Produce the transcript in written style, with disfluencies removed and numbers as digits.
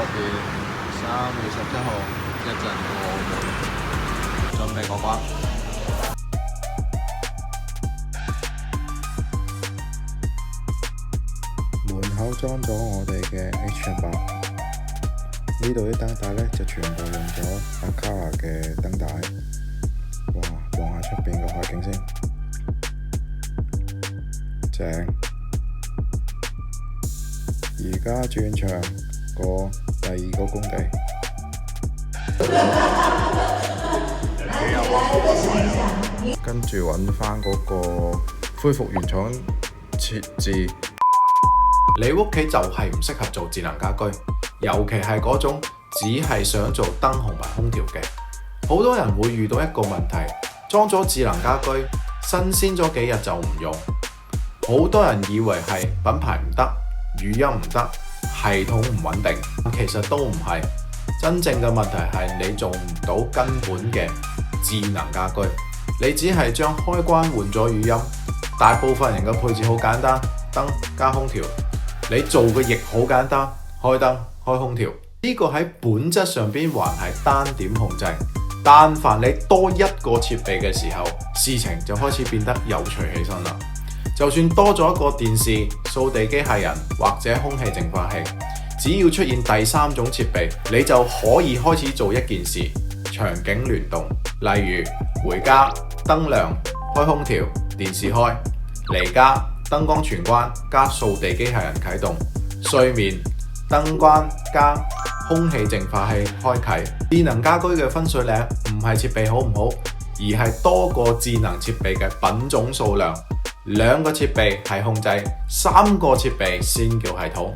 邊3月17號一陣過澳門，準備過關。門口裝咗我哋嘅 H8，呢度啲燈帶呢就全部用咗Aqara嘅燈帶。哇，望下出邊個海景先，正。而家轉場過第2個工地。跟住揾翻嗰個恢復原廠設置。你屋企就係唔適合做智能家居，尤其係嗰種只係想做燈紅埋空調嘅。好多人會遇到一個問題，裝咗智能家居，新鮮咗幾日就唔用。好多人以為係品牌唔得，語音唔得，系統唔穩定，其實都唔係。真正嘅問題係你做唔到根本嘅智能家居，你只係將開關換咗語音。大部分人嘅配置好簡單，燈加空調。你做嘅亦好簡單，開燈開空調。呢個喺本質上邊還係單點控制。但凡你多一個設備嘅時候，事情就開始變得有趣起身啦。就算多咗一個電視、掃地機械人或者空氣淨化器，只要出現第3種設備，你就可以開始做一件事：場景聯動。例如回家燈亮開空調，電視開；離家燈光全關加掃地機械人啟動；睡眠燈關加空氣淨化器開啟。智能家居嘅分水嶺唔係設備好唔好，而係多個智能設備嘅品種數量。2個設備係控制，3個設備先叫系統。